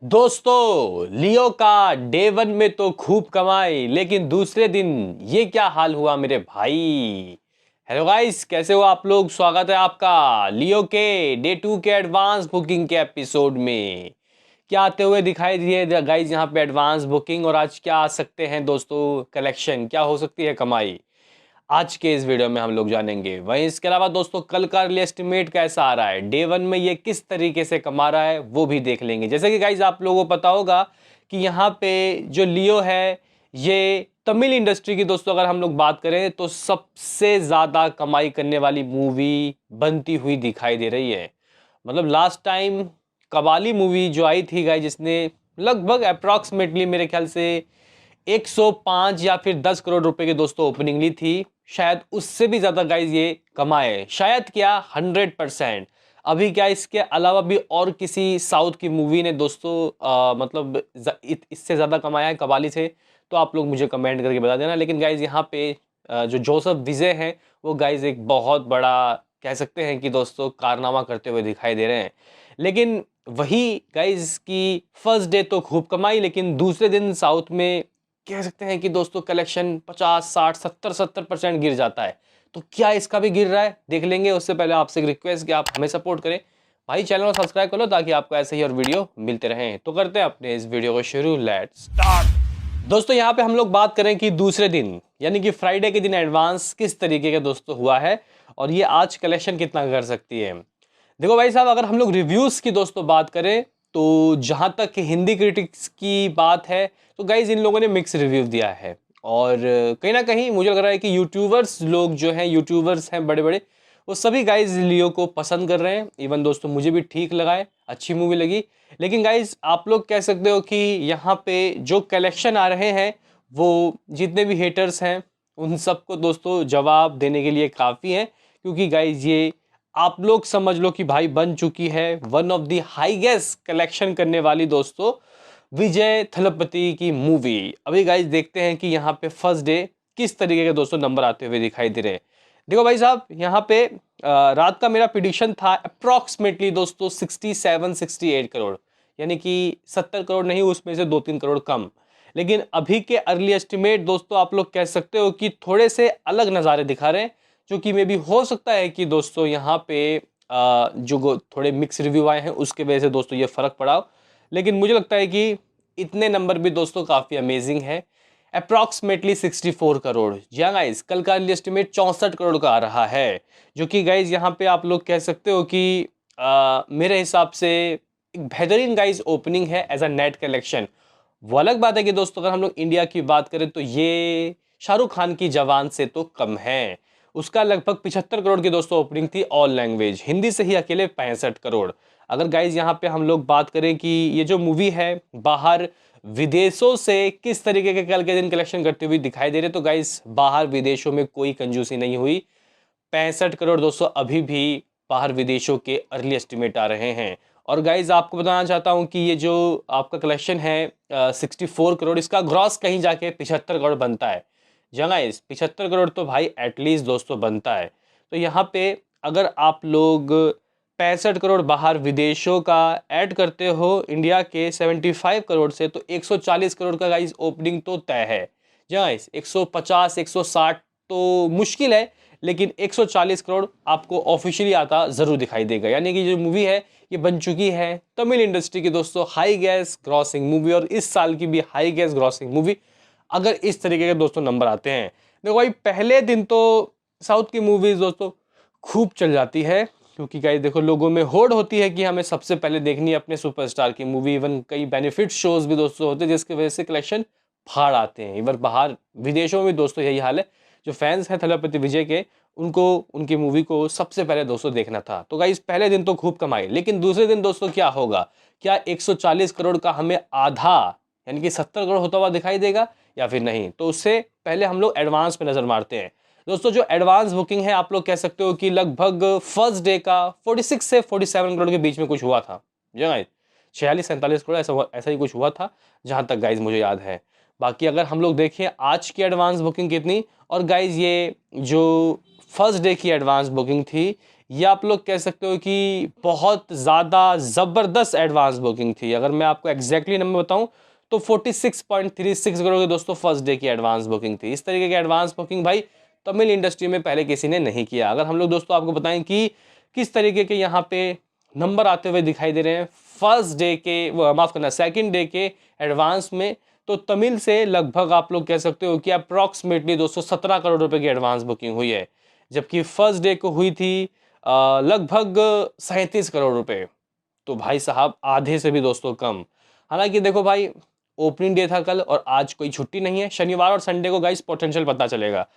दोस्तों लियो का day one में तो खूब कमाई, लेकिन दूसरे दिन ये क्या हाल हुआ मेरे भाई। हेलो गाइस, कैसे हो आप लोग। स्वागत है आपका लियो के डे टू के एडवांस बुकिंग के एपिसोड में। क्या आते हुए दिखाई दिए गाइस यहाँ पे एडवांस बुकिंग, और आज क्या आ सकते हैं दोस्तों कलेक्शन, क्या हो सकती है कमाई, आज के इस वीडियो में हम लोग जानेंगे। वहीं इसके अलावा दोस्तों कल का अर्ली एस्टिमेट कैसा आ रहा है, डे वन में ये किस तरीके से कमा रहा है वो भी देख लेंगे। जैसे कि गाइज आप लोगों को पता होगा कि यहाँ पे जो लियो है ये तमिल इंडस्ट्री की दोस्तों अगर हम लोग बात करें तो सबसे ज़्यादा कमाई करने वाली मूवी बनती हुई दिखाई दे रही है। मतलब लास्ट टाइम कबाली मूवी जो आई थी गाइज, जिसने लगभग अप्रॉक्सीमेटली मेरे ख्याल से 105 या फिर 10 करोड़ रुपए की दोस्तों ओपनिंग ली थी, शायद उससे भी ज्यादा गाइज ये कमाए, शायद क्या 100%। अभी क्या इसके अलावा भी और किसी साउथ की मूवी ने दोस्तों मतलब इससे ज्यादा कमाया है कबाली से, तो आप लोग मुझे कमेंट करके बता देना। लेकिन गाइज यहाँ पे जो जोसेफ विजय हैं वो गाइज एक बहुत बड़ा कह सकते हैं कि दोस्तों कारनामा करते हुए दिखाई दे रहे हैं। लेकिन वही गाइज की फर्स्ट डे तो खूब कमाई, लेकिन दूसरे दिन साउथ में कह सकते हैं कि दोस्तों कलेक्शन 50 60 70% गिर जाता है। तो क्या इसका भी गिर रहा है देख लेंगे। उससे पहले आपसे एक रिक्वेस्ट कि आप हमें सपोर्ट करें भाई, चैनल को सब्सक्राइब कर लो ताकि आपको ऐसे ही और वीडियो मिलते रहें। तो करते हैं अपने इस वीडियो को शुरू, लेट्स स्टार्ट। दोस्तों यहाँ पे हम लोग बात करें कि दूसरे दिन यानी कि फ्राइडे के दिन एडवांस किस तरीके का दोस्तों हुआ है और ये आज कलेक्शन कितना कर सकती है। देखो भाई साहब, अगर हम लोग रिव्यूज की दोस्तों बात करें तो जहां तक हिंदी क्रिटिक्स की बात है तो गाइज इन लोगों ने मिक्स रिव्यू दिया है। और कहीं ना कहीं मुझे लग रहा है कि यूट्यूबर्स लोग जो हैं, यूट्यूबर्स हैं बड़े बड़े, वो सभी गाइज लियो को पसंद कर रहे हैं। इवन दोस्तों मुझे भी ठीक लगा है, अच्छी मूवी लगी। लेकिन गाइज आप लोग कह सकते हो कि यहाँ पे जो कलेक्शन आ रहे हैं वो जितने भी हेटर्स हैं उन सबको दोस्तों जवाब देने के लिए काफ़ी है। क्योंकि गाइज ये आप लोग समझ लो कि भाई बन चुकी है one of the highest collection करने वाली दोस्तों विजय थलपति की मूवी। अभी गाइज देखते हैं कि यहाँ पे फर्स्ट डे किस तरीके के दोस्तों नंबर आते हुए दिखाई दे रहे हैं। देखो भाई साहब, यहाँ पे रात का मेरा प्रिडिक्शन था अप्रॉक्सीमेटली दोस्तों 67-68 करोड़, यानी कि 70 करोड़ नहीं, उसमें से 2-3 करोड़ कम। लेकिन अभी के अर्ली एस्टिमेट दोस्तों आप लोग कह सकते हो कि थोड़े से अलग नज़ारे दिखा रहे हैं, जो कि मे भी हो सकता है कि दोस्तों यहाँ पे जो थोड़े मिक्स रिव्यू आए हैं उसके वजह से दोस्तों ये फर्क पड़ा हो। लेकिन मुझे लगता है कि इतने नंबर भी दोस्तों काफ़ी अमेजिंग है। अप्रॉक्सीमेटली 64 करोड़, जी हाँ गाइज, कल का अर्ली एस्टिमेट 64 करोड़ का आ रहा है, जो कि गाइज यहाँ पे आप लोग कह सकते हो कि मेरे हिसाब से एक बेहतरीन गाइज ओपनिंग है एज अ नेट कलेक्शन। वो अलग बात है कि दोस्तों अगर हम लोग इंडिया की बात करें तो ये शाहरुख खान की जवान से तो कम है। उसका लगभग 75 करोड़ की दोस्तों ओपनिंग थी ऑल लैंग्वेज, हिंदी से ही अकेले 65 करोड़। अगर गाइज यहाँ पे हम लोग बात करें कि ये जो मूवी है बाहर विदेशों से किस तरीके के कल के दिन कलेक्शन करती हुई दिखाई दे रहे, तो गाइज बाहर विदेशों में कोई कंजूसी नहीं हुई। 65 करोड़ दोस्तों अभी भी बाहर विदेशों के अर्ली एस्टिमेट आ रहे हैं। और गाइज आपको बताना चाहता हूँ कि ये जो आपका कलेक्शन है 64 करोड़, इसका ग्रॉस कहीं जाके 75 करोड़ बनता है। जगह इस 75 करोड़ तो भाई एटलीस्ट दोस्तों बनता है। तो यहाँ पे अगर आप लोग 65 करोड़ बाहर विदेशों का ऐड करते हो इंडिया के 75 करोड़ से, तो 140 करोड़ का गाइज ओपनिंग तो तय है। जहाँ इस 150 160 तो मुश्किल है, लेकिन 140 करोड़ आपको ऑफिशियली आता ज़रूर दिखाई देगा। यानी कि जो मूवी है ये बन चुकी है तमिल इंडस्ट्री की दोस्तों हाई गैस ग्रॉसिंग मूवी, और इस साल की भी हाई गैस ग्रॉसिंग मूवी अगर इस तरीके के दोस्तों नंबर आते हैं। देखो भाई पहले दिन तो साउथ की मूवीज़ दोस्तों खूब चल जाती है, क्योंकि गाइस देखो लोगों में होड़ होती है कि हमें सबसे पहले देखनी है अपने सुपरस्टार की मूवी। इवन कई बेनिफिट शोज भी दोस्तों होते हैं जिसकी वजह से कलेक्शन फाड़ आते हैं। इवन बाहर विदेशों में दोस्तों यही हाल है, जो फैंस हैं थलपति विजय के उनको उनकी मूवी को सबसे पहले दोस्तों देखना था। तो गाइस पहले दिन तो खूब कमाई, लेकिन दूसरे दिन दोस्तों क्या होगा, क्या 140 करोड़ का हमें आधा यानी कि 70 करोड़ होता हुआ दिखाई देगा या फिर नहीं। तो उससे पहले हम लोग एडवांस पे नज़र मारते हैं। दोस्तों जो एडवांस बुकिंग है आप लोग कह सकते हो कि लगभग फर्स्ट डे का 46 से 47 करोड़ के बीच में कुछ हुआ था। जी गाइस 46-47 करोड़ ऐसा ही कुछ हुआ था जहां तक गाइज मुझे याद है। बाकी अगर हम लोग देखें आज की एडवांस बुकिंग कितनी, और गाइज ये जो फर्स्ट डे की एडवांस बुकिंग थी ये आप लोग कह सकते हो कि बहुत ज़्यादा ज़बरदस्त एडवांस बुकिंग थी। अगर मैं आपको एग्जैक्टली नंबर बताऊं तो 46.36 करोड़ की दोस्तों फर्स्ट डे की एडवांस बुकिंग थी। इस तरीके की एडवांस बुकिंग भाई तमिल इंडस्ट्री में पहले किसी ने नहीं किया। अगर हम लोग दोस्तों आपको बताएं कि किस तरीके के यहाँ पे नंबर आते हुए दिखाई दे रहे हैं फर्स्ट डे के, माफ करना, सेकंड डे के एडवांस में, तो तमिल से लगभग आप लोग कह सकते हो कि अप्रॉक्सीमेटली दोस्तों 17 करोड़ रुपए की एडवांस बुकिंग हुई है, जबकि फर्स्ट डे को हुई थी लगभग 37 करोड़ रुपए। तो भाई साहब आधे से भी दोस्तों कम। हालांकि देखो भाई, ओपनिंग डे था कल और आज कोई छुट्टी नहीं है। शनिवार और संडे को गाइस पोटेंशियल पता चलेगा।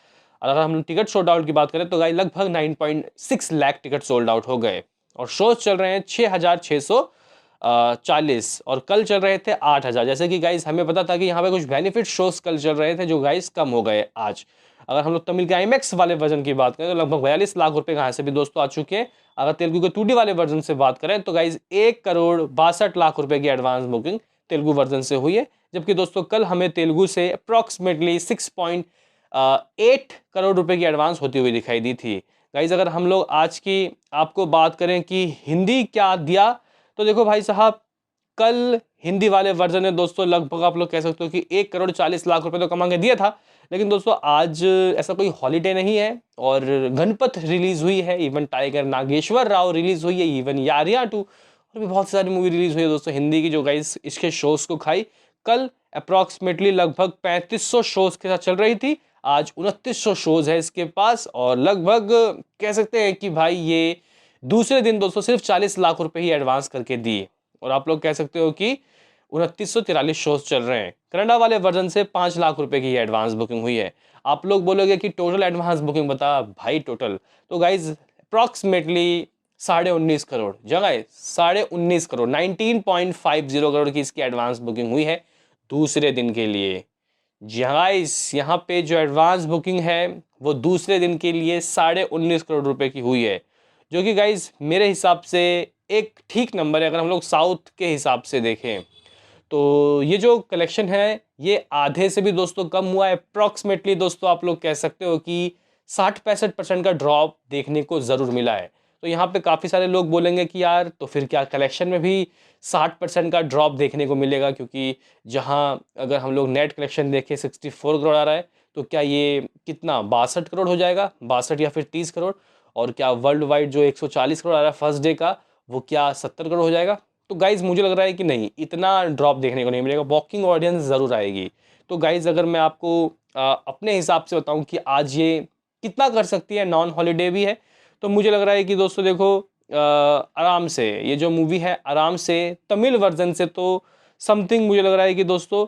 और अगर हम टिकट सोल्ड आउट की बात करें तो गाइस लगभग 9.6 लाख टिकट सोल्ड आउट हो गए और शोज चल रहे हैं 6,640 और कल चल रहे थे 8,000। जैसे कि गाइस हमें पता था कि यहाँ पे कुछ बेनिफिट शोज कल चल रहे थे जो गाइस कम हो गए आज। अगर हम लोग तमिल के आईमैक्स वाले वर्जन की बात करें तो लगभग 42 लाख रुपए यहाँ से भी दोस्तों आ चुके हैं। अगर तेलुगु के 2D वाले वर्जन से बात करें तो गाइज 1,62,00,000 रुपए की एडवांस बुकिंग तेलुगु वर्जन से हुई है, जबकि दोस्तों कल हमें तेलुगु से अप्रॉक्सीमेटली 6.8 करोड़ रुपए की एडवांस होती हुई दिखाई दी थी। गाइज अगर हम लोग आज की आपको बात करें कि हिंदी क्या दिया, तो देखो भाई साहब, कल हिंदी वाले वर्जन ने दोस्तों लगभग आप लोग कह सकते हो कि 1,40,00,000 रुपए तो कमा के दिया था। लेकिन दोस्तों आज ऐसा कोई हॉलीडे नहीं है और गणपत रिलीज हुई है, even Tiger Nageswara Rao release हुई है, इवन यारिया 2 और भी बहुत सारी मूवी रिलीज हुई है दोस्तों हिंदी की, जो गाइस इसके शोज को खाई। कल अप्रॉक्सीमेटली लगभग 3500 शोज के साथ चल रही थी, आज 2900 शोज है इसके पास और लगभग कह सकते हैं कि भाई ये दूसरे दिन दोस्तों सिर्फ 40 लाख रुपए ही एडवांस करके दिए और आप लोग कह सकते हो कि 2943 शोज चल रहे हैं। कनाडा वाले वर्जन से 5 लाख रुपए की एडवांस बुकिंग हुई है। आप लोग बोलोगे कि टोटल एडवांस बुकिंग बता भाई, टोटल तो गाइज अप्रॉक्सीमेटली 19.5 करोड़, जगह 19.5 करोड़, 19.50 करोड़ की इसकी एडवांस बुकिंग हुई है दूसरे दिन के लिए। गाइस यहाँ पे जो एडवांस बुकिंग है वो दूसरे दिन के लिए 19.5 करोड़ रुपए की हुई है, जो कि गाइज मेरे हिसाब से एक ठीक नंबर है अगर हम लोग साउथ के हिसाब से देखें। तो ये जो कलेक्शन है ये आधे से भी दोस्तों कम हुआ है। अप्रॉक्सीमेटली दोस्तों आप लोग कह सकते हो कि 60-65% का ड्रॉप देखने को ज़रूर मिला है। तो यहाँ पे काफ़ी सारे लोग बोलेंगे कि यार तो फिर क्या कलेक्शन में भी 60% का ड्रॉप देखने को मिलेगा, क्योंकि जहाँ अगर हम लोग नेट कलेक्शन देखें 64 करोड़ आ रहा है, तो क्या ये कितना 62 करोड़ हो जाएगा, 62 या फिर 30 करोड़, और क्या वर्ल्ड वाइड जो 140 करोड़ आ रहा है फर्स्ट डे का वो क्या 70 करोड़ हो जाएगा। तो गाइज मुझे लग रहा है कि नहीं, इतना ड्रॉप देखने को नहीं मिलेगा, वॉकिंग ऑडियंस ज़रूर आएगी। तो गाइज अगर मैं आपको अपने हिसाब से बताऊं कि आज ये कितना कर सकती है, नॉन हॉलीडे भी है, तो मुझे लग रहा है कि दोस्तों देखो आराम से ये जो मूवी है आराम से तमिल वर्जन से तो समथिंग मुझे लग रहा है कि दोस्तों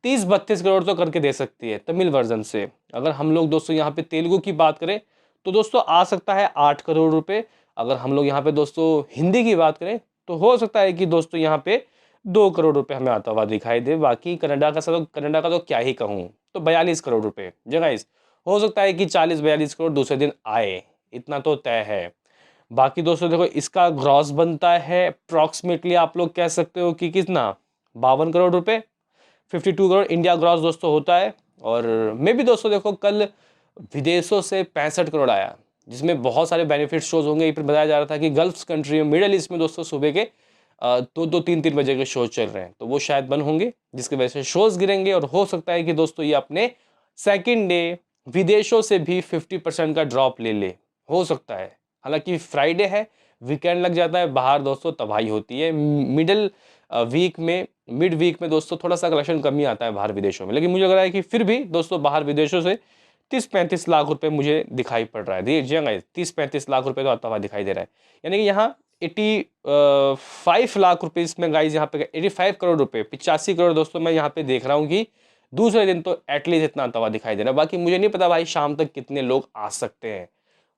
30-32 करोड़ तो करके दे सकती है तमिल वर्जन से। अगर हम लोग दोस्तों यहाँ पे तेलुगु की बात करें तो दोस्तों आ सकता है 8 करोड़ रुपए। अगर हम लोग यहाँ पे दोस्तों हिंदी की बात करें तो हो सकता है कि दोस्तों यहाँ पे 2 करोड़ रुपए हमें आता हुआ दिखाई दे। बाकी कनाडा का तो क्या ही कहूँ, तो 42 करोड़ रुपए जगह हो सकता है कि 40-42 करोड़ दूसरे दिन आए, इतना तो तय है। बाकी दोस्तों देखो इसका ग्रॉस बनता है अप्रॉक्सीमेटली आप लोग कह सकते हो कि कितना 52 करोड़ रुपए, 52 करोड़ इंडिया ग्रॉस दोस्तों होता है। और मे भी दोस्तों देखो कल विदेशों से 65 करोड़ आया, जिसमें बहुत सारे बेनिफिट शोज होंगे। फिर बताया जा रहा था कि गल्फ कंट्री में, मिडल ईस्ट में दोस्तों सुबह के 2-3 बजे के शोज चल रहे हैं, तो वो शायद बंद होंगे जिसकी वजह से शोज गिरेंगे। और हो सकता है कि दोस्तों ये अपने सेकेंड डे विदेशों से भी 50% का ड्रॉप ले ले, हो सकता है। हालांकि फ्राइडे है, वीकेंड लग जाता है, बाहर दोस्तों तबाही होती है। मिड वीक में दोस्तों थोड़ा सा कलेक्शन कमी आता है बाहर विदेशों में, लेकिन मुझे लग रहा है कि फिर भी दोस्तों बाहर विदेशों से 30-35 लाख रुपए मुझे दिखाई पड़ रहा है। देखिए 30-35 लाख रुपए तो आता हुआ दिखाई दे रहा है, यानी कि यहाँ 85 लाख रुपीज़ में गाइज यहाँ पे 85 करोड़ रुपए, 85 करोड़ दोस्तों मैं यहाँ पे देख रहा हूँ कि दूसरे दिन तो एटलीस्ट इतना आता हुआ दिखाई दे रहा है। बाकी मुझे नहीं पता भाई शाम तक कितने लोग आ सकते हैं,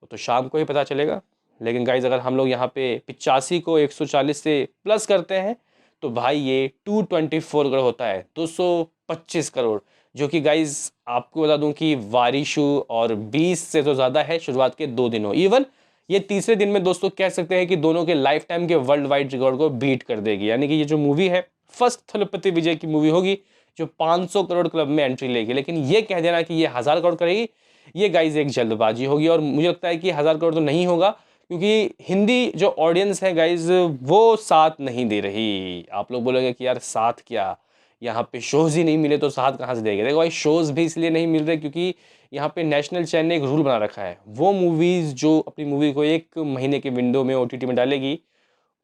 वो तो शाम को ही पता चलेगा। लेकिन गाइज अगर हम लोग यहाँ पे 85 को 140 से प्लस करते हैं तो भाई ये 224 करोड़ होता है, 225 करोड़, जो कि गाइज आपको बता दूं कि वारिशु और 20 से तो ज़्यादा है शुरुआत के 2 दिनों। इवन ये तीसरे दिन में दोस्तों कह सकते हैं कि दोनों के लाइफ टाइम के वर्ल्ड वाइड रिकॉर्ड को बीट कर देगी। यानी कि ये जो मूवी है फर्स्ट थलपति विजय की मूवी होगी जो 500 करोड़ क्लब में एंट्री लेगी। लेकिन ये कह देना कि ये 1000 करोड़ करेगी, ये गाइज एक जल्दबाजी होगी। और मुझे लगता है कि 1000 करोड़ तो नहीं होगा, क्योंकि हिंदी जो ऑडियंस है गाइज वो साथ नहीं दे रही। आप लोग बोलोगे कि यार साथ क्या, यहाँ पे शोज़ ही नहीं मिले तो साथ कहाँ से देंगे। देखो भाई, शोज़ भी इसलिए नहीं मिल रहे क्योंकि यहाँ पे नेशनल चैनल ने एक रूल बना रखा है, वो मूवीज़ जो अपनी मूवी को 1 महीने के विंडो में ओटीटी में डालेगी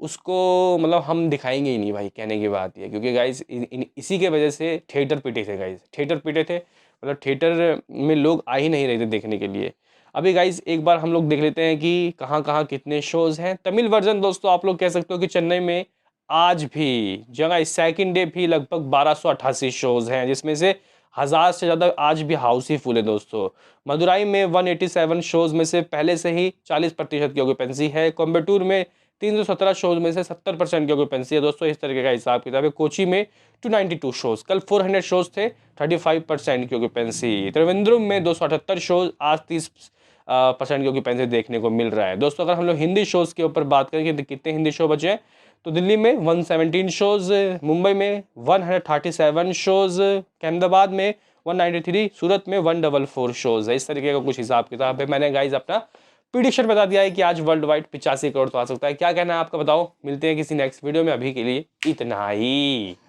उसको मतलब हम दिखाएंगे ही नहीं भाई। कहने की बात ये, क्योंकि गाइज इसी के वजह से थिएटर पिटे थे गाइज, थिएटर पिटे थे, मतलब थिएटर में लोग आ ही नहीं रहे थे देखने के लिए। अभी गाइज एक बार हम लोग देख लेते हैं कि कहाँ कहाँ कितने शोज़ हैं। तमिल वर्जन दोस्तों आप लोग कह सकते हो कि चेन्नई में आज भी जगह सेकंड डे भी लगभग 1288 शोज़ हैं, जिसमें से 1000 से ज़्यादा आज भी हाउस ही फुल है दोस्तों। मदुराई में 187 शोज़ में से पहले से ही 40% की ऑक्यूपेंसी है। कोयम्बटूर में 317 शोज में से 70% की ऑक्यूपेंसी है दोस्तों। इस तरीके का हिसाब किताब है। कोची में 292 शोज, कल 400 शोज थे, 35% की ऑक्यूपेंसी। त्रिवेंद्रम में 278 शोज, आज 30% की ऑक्यूपेंसी देखने को मिल रहा है दोस्तों। अगर हम लोग हिंदी शोज के ऊपर बात करें कि कितने हिंदी शो बचे हैं, तो दिल्ली में 117 शोज, मुंबई में 137 शोज, अहमदाबाद में 193, सूरत में 144 शोज है। इस तरीके का कुछ हिसाब किताब है। मैंने गाइज अपना प्रिडिक्शन बता दिया है कि आज वर्ल्ड वाइड 85 करोड़ तो आ सकता है। क्या कहना है आपका बताओ। मिलते हैं किसी नेक्स्ट वीडियो में, अभी के लिए इतना ही।